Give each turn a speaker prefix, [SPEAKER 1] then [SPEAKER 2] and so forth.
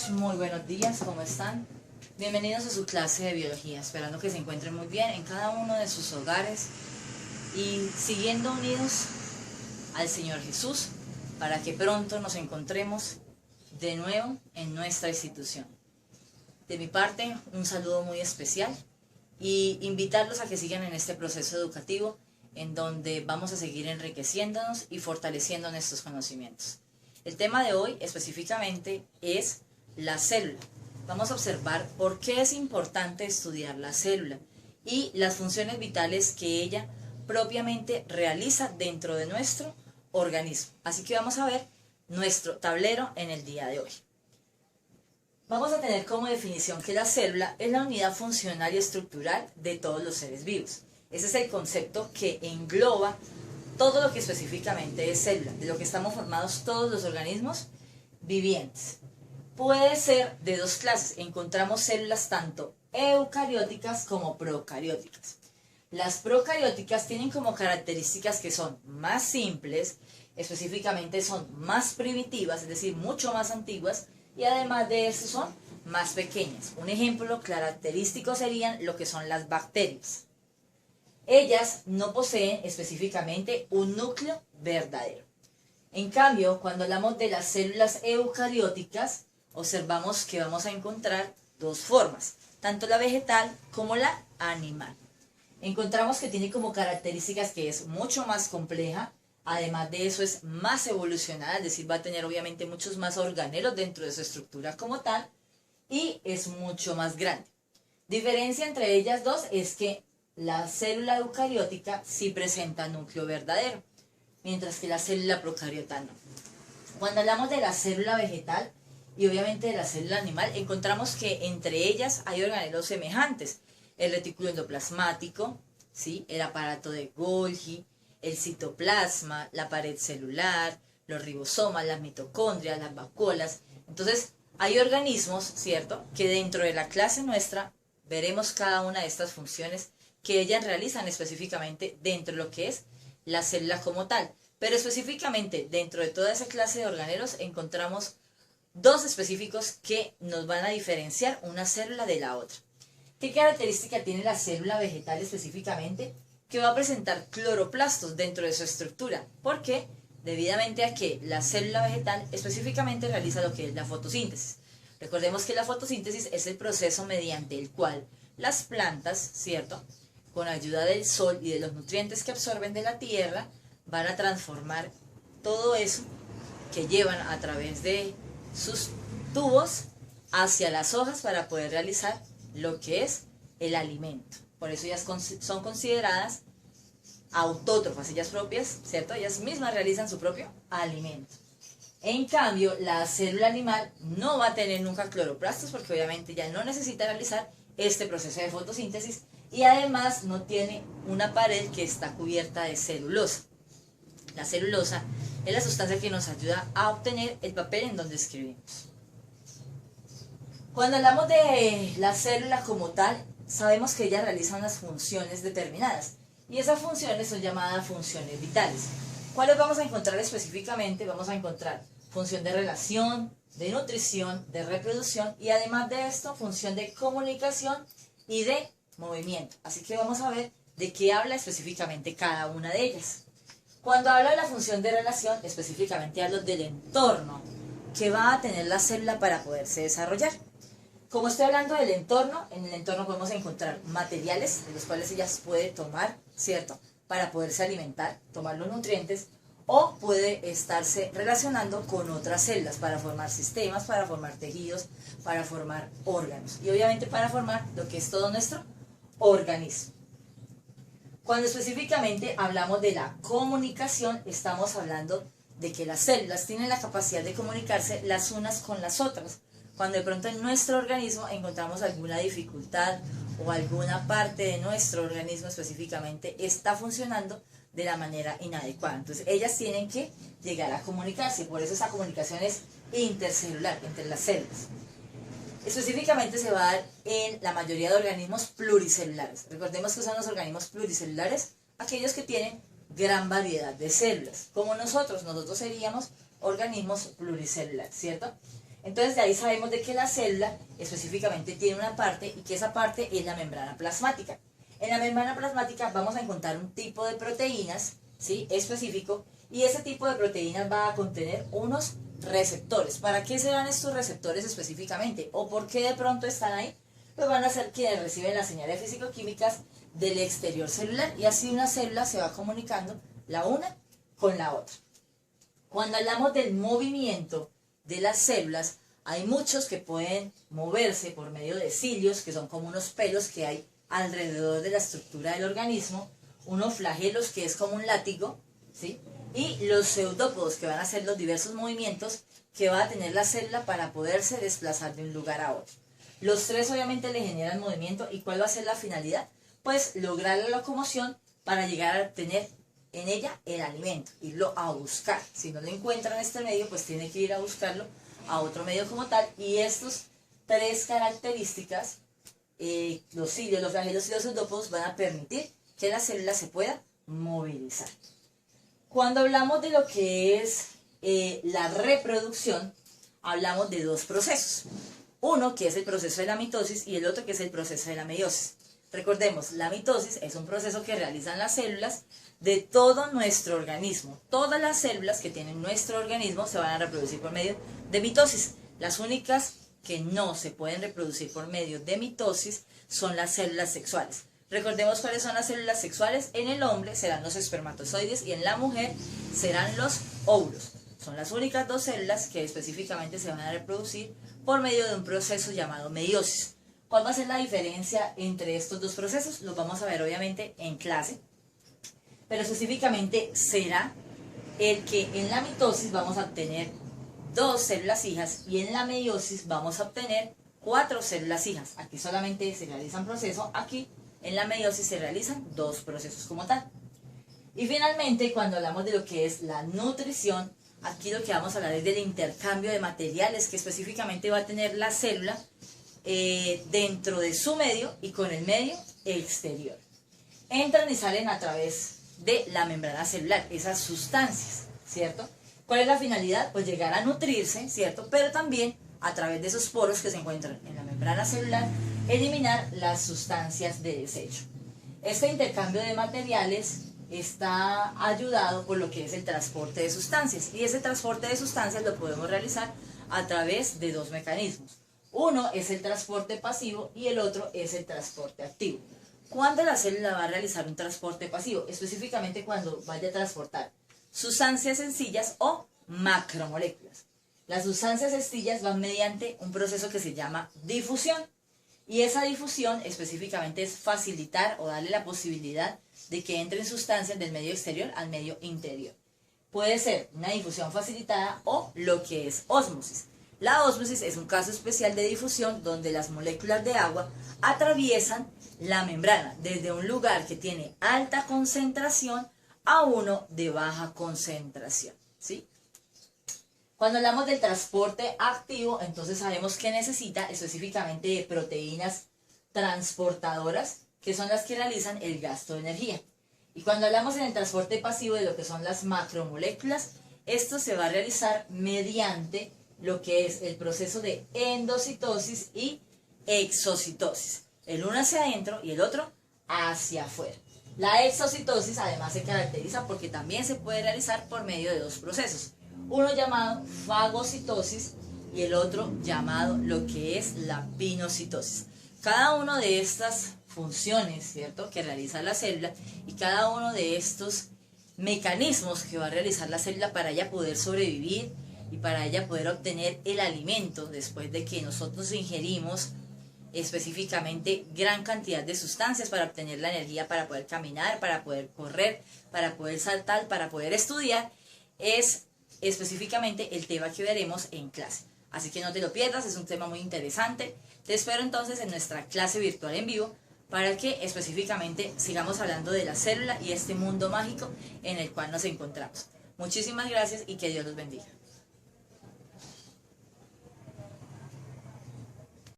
[SPEAKER 1] todos, muy buenos días, ¿cómo están? Bienvenidos a su clase de biología, esperando que se encuentren muy bien en cada uno de sus hogares y siguiendo unidos al Señor Jesús para que pronto nos encontremos de nuevo en nuestra institución. De mi parte, un saludo muy especial y invitarlos a que sigan en este proceso educativo en donde vamos a seguir enriqueciéndonos y fortaleciendo nuestros conocimientos. El tema de hoy específicamente es la célula. Vamos a observar por qué es importante estudiar la célula y las funciones vitales que ella propiamente realiza dentro de nuestro organismo. Así que vamos a ver nuestro tablero en el día de hoy. Vamos a tener como definición que la célula es la unidad funcional y estructural de todos los seres vivos. Ese es el concepto que engloba todo lo que específicamente es célula, de lo que estamos formados todos los organismos vivientes. Puede ser de dos clases. Encontramos células tanto eucarióticas como procarióticas. Las procarióticas tienen como características que son más simples, específicamente son más primitivas, es decir, mucho más antiguas, y además de eso son más pequeñas. Un ejemplo característico serían lo que son las bacterias. Ellas no poseen específicamente un núcleo verdadero. En cambio, cuando hablamos de las células eucarióticas, observamos que vamos a encontrar dos formas, tanto la vegetal como la animal. Encontramos que tiene como características que es mucho más compleja, además de eso es más evolucionada, es decir, va a tener obviamente muchos más organelos dentro de su estructura como tal, y es mucho más grande. Diferencia entre ellas dos es que la célula eucariótica sí presenta núcleo verdadero, mientras que la célula procariota no. Cuando hablamos de la célula vegetal y obviamente de la célula animal, encontramos que entre ellas hay organelos semejantes. El retículo endoplasmático, ¿sí? El aparato de Golgi, el citoplasma, la pared celular, los ribosomas, las mitocondrias, las vacuolas. Entonces, hay organismos, ¿cierto?, que dentro de la clase nuestra veremos cada una de estas funciones que ellas realizan específicamente dentro de lo que es la célula como tal. Pero específicamente dentro de toda esa clase de organelos encontramos dos específicos que nos van a diferenciar una célula de la otra. ¿Qué característica tiene la célula vegetal específicamente? Que va a presentar cloroplastos dentro de su estructura. ¿Por qué? Debidamente a que la célula vegetal específicamente realiza lo que es la fotosíntesis. Recordemos que la fotosíntesis es el proceso mediante el cual las plantas, ¿cierto?, con ayuda del sol y de los nutrientes que absorben de la tierra, van a transformar todo eso que llevan a través de sus tubos hacia las hojas para poder realizar lo que es el alimento. Por eso ellas son consideradas autótrofas, ellas propias, ¿cierto? Ellas mismas realizan su propio alimento. En cambio, la célula animal no va a tener nunca cloroplastos porque obviamente ya no necesita realizar este proceso de fotosíntesis y además no tiene una pared que está cubierta de celulosa. La celulosa es la sustancia que nos ayuda a obtener el papel en donde escribimos. Cuando hablamos de la célula como tal, sabemos que ella realiza unas funciones determinadas y esas funciones son llamadas funciones vitales. ¿Cuáles vamos a encontrar específicamente? Vamos a encontrar función de relación, de nutrición, de reproducción y además de esto, función de comunicación y de movimiento. Así que vamos a ver de qué habla específicamente cada una de ellas. Cuando hablo de la función de relación, específicamente hablo del entorno que va a tener la célula para poderse desarrollar. Como estoy hablando del entorno, en el entorno podemos encontrar materiales de los cuales ella puede tomar, ¿cierto?, para poderse alimentar, tomar los nutrientes, o puede estarse relacionando con otras células para formar sistemas, para formar tejidos, para formar órganos y obviamente para formar lo que es todo nuestro organismo. Cuando específicamente hablamos de la comunicación, estamos hablando de que las células tienen la capacidad de comunicarse las unas con las otras. Cuando de pronto en nuestro organismo encontramos alguna dificultad o alguna parte de nuestro organismo específicamente está funcionando de la manera inadecuada. Entonces ellas tienen que llegar a comunicarse, por eso esa comunicación es intercelular entre las células. Específicamente se va a dar en la mayoría de organismos pluricelulares. Recordemos que son los organismos pluricelulares aquellos que tienen gran variedad de células. Como nosotros seríamos organismos pluricelulares, ¿cierto? Entonces de ahí sabemos de que la célula específicamente tiene una parte y que esa parte es la membrana plasmática. En la membrana plasmática vamos a encontrar un tipo de proteínas, ¿sí?, específico, y ese tipo de proteínas va a contener unos receptores. ¿Para qué serán estos receptores específicamente? ¿O por qué de pronto están ahí? Pues van a ser quienes reciben las señales físico-químicas del exterior celular, y así una célula se va comunicando la una con la otra. Cuando hablamos del movimiento de las células, hay muchos que pueden moverse por medio de cilios, que son como unos pelos que hay alrededor de la estructura del organismo, unos flagelos, que es como un látigo, ¿sí?, y los pseudópodos, que van a ser los diversos movimientos que va a tener la célula para poderse desplazar de un lugar a otro. Los tres obviamente le generan movimiento. ¿Y cuál va a ser la finalidad? Pues lograr la locomoción para llegar a obtener en ella el alimento, irlo a buscar. Si no lo encuentra en este medio, pues tiene que ir a buscarlo a otro medio como tal. Y estas tres características, los cilios, los flagelos y los pseudópodos, van a permitir que la célula se pueda movilizar. Cuando hablamos de lo que es la reproducción, hablamos de dos procesos. Uno que es el proceso de la mitosis y el otro que es el proceso de la meiosis. Recordemos, la mitosis es un proceso que realizan las células de todo nuestro organismo. Todas las células que tienen nuestro organismo se van a reproducir por medio de mitosis. Las únicas que no se pueden reproducir por medio de mitosis son las células sexuales. Recordemos cuáles son las células sexuales. En el hombre serán los espermatozoides y en la mujer serán los óvulos. Son las únicas dos células que específicamente se van a reproducir por medio de un proceso llamado meiosis. ¿Cuál va a ser la diferencia entre estos dos procesos? Los vamos a ver obviamente en clase, pero específicamente será el que en la mitosis vamos a obtener 2 células hijas y en la meiosis vamos a obtener 4 células hijas. Aquí solamente se realizan procesos, aquí en la meiosis se realizan 2 procesos como tal. Y finalmente, cuando hablamos de lo que es la nutrición, aquí lo que vamos a hablar es del intercambio de materiales que específicamente va a tener la célula dentro de su medio y con el medio exterior. Entran y salen a través de la membrana celular, esas sustancias, ¿cierto? ¿Cuál es la finalidad? Pues llegar a nutrirse, ¿cierto? Pero también a través de esos poros que se encuentran en la membrana celular, eliminar las sustancias de desecho. Este intercambio de materiales está ayudado por lo que es el transporte de sustancias, y ese transporte de sustancias lo podemos realizar a través de 2 mecanismos. Uno es el transporte pasivo y el otro es el transporte activo. ¿Cuándo la célula va a realizar un transporte pasivo? Específicamente cuando vaya a transportar sustancias sencillas o macromoléculas. Las sustancias sencillas van mediante un proceso que se llama difusión, y esa difusión específicamente es facilitar o darle la posibilidad de que entren sustancias del medio exterior al medio interior. Puede ser una difusión facilitada o lo que es ósmosis. La ósmosis es un caso especial de difusión donde las moléculas de agua atraviesan la membrana desde un lugar que tiene alta concentración a uno de baja concentración, ¿sí? Cuando hablamos del transporte activo, entonces sabemos que necesita específicamente de proteínas transportadoras, que son las que realizan el gasto de energía. Y cuando hablamos en el transporte pasivo de lo que son las macromoléculas, esto se va a realizar mediante lo que es el proceso de endocitosis y exocitosis. El uno hacia adentro y el otro hacia afuera. La exocitosis además se caracteriza porque también se puede realizar por medio de 2 procesos. Uno llamado fagocitosis y el otro llamado lo que es la pinocitosis. Cada una de estas funciones, ¿cierto?, que realiza la célula, y cada uno de estos mecanismos que va a realizar la célula para ella poder sobrevivir y para ella poder obtener el alimento después de que nosotros ingerimos específicamente gran cantidad de sustancias para obtener la energía para poder caminar, para poder correr, para poder saltar, para poder estudiar, es específicamente el tema que veremos en clase. Así que no te lo pierdas, es un tema muy interesante. Te espero entonces en nuestra clase virtual en vivo para que específicamente sigamos hablando de la célula y este mundo mágico en el cual nos encontramos. Muchísimas gracias y que Dios los bendiga.